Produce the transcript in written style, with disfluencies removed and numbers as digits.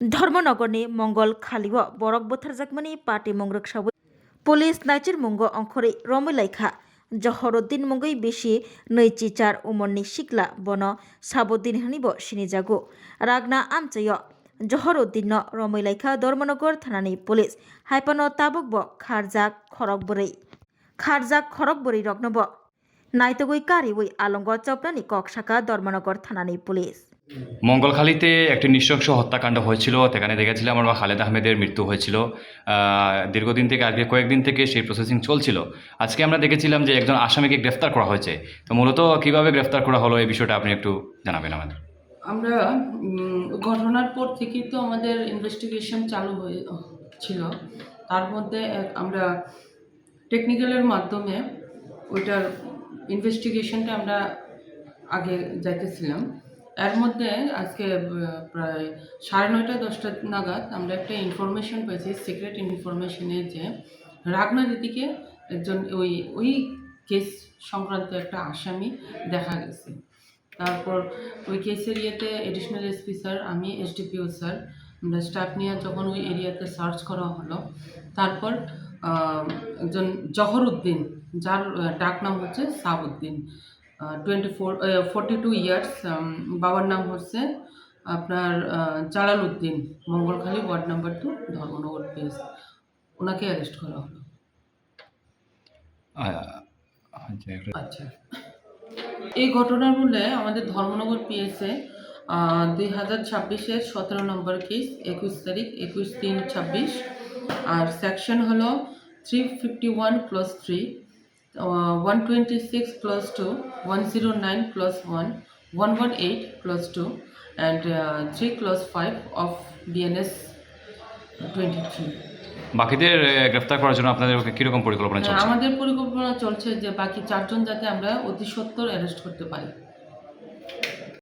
धर्मनगरनि मंगल खालिव बरक बोथारजाकमानि party मंग्रक सावै police नाइचिर मुंगो अंखरै रमैलाइखा जहरुद्दीन मुंगै बेसि नैचिचार उमरनि सिक्ला बन Sabuddin हनिबो सिनिजागु रागना आमचाय Zahiruddin रमैलाइखा Dharmanagar थानानि police हाइपानो ताबुकबो खारजाक खरक बोरै रगनबो नाइतगै कारिवै आलंग चपनानि ककसाका धर्मनगर थानानि पुलिस মঙ্গলখালীতে একটি নৃশংস হত্যাকাণ্ড হয়েছিল। সেখানে দেখেছিলাম আমরা খালেদ আহমেদের মৃত্যু হয়েছিল। দীর্ঘদিন থেকে আজকে কয়েকদিন থেকে সেই প্রসেসিং চলছিল। আজকে আমরা দেখেছিলাম যে একজন আসামিকে গ্রেফতার করা হয়েছে। তো মূলত কিভাবে গ্রেফতার করা হলো এই বিষয়টা আপনি একটু জানাবেন আমাদের। আমরা ঘটনার পর থেকেই তো আমাদের ইনভেস্টিগেশন চালু হয়েছিল। তার মধ্যে আমরা টেকনিক্যালের মাধ্যমে ওইটার ইনভেস্টিগেশনটা আমরা আগে যাইতেছিলাম। এর মধ্যে আজকে প্রায় 9:30-10টা নাগাদ আমরা একটা ইনফরমেশন পেয়েছি, সিক্রেট ইনফরমেশনে, যে রাগনা দিদিকে একজন ওই কেস সংক্রান্ত একটা আসামি দেখা গেছে। তারপর ওই কেসের ইয়েতে এডিশনাল এসপি স্যার, আমি এসডিপিও স্যার, আমরা স্টাফ নিয়ে যখন ওই এরিয়াতে সার্চ করা হলো, তারপর একজন জহরুদ্দিন, যার ডাক নাম হচ্ছে সাবুদ্দিন, 42 ইয়ার্স, বাবার নাম হচ্ছে আপনার Jalal Uddin, Mangalkhali ward number 2, Dharmanagar PS, ওনাকে অ্যারেস্ট করা হলো। আচ্ছা, এই ঘটনার মূলে আমাদের ধর্মনগর পিএসে 2026-এর 17 নম্বর কেস, 21 তারিখ 21/3/26, আর সেকশন হলো 351+3, 126+2, 109+1, 118+2 and 3+5 of BNS 23। বাকিদের গ্রেফতার করার জন্য আপনাদের কিরকম পরিকল্পনা চলছে? আমাদের পরিকল্পনা চলছে যে বাকি 4জন যাতে আমরা অতি সত্বর অ্যারেস্ট করতে পারি।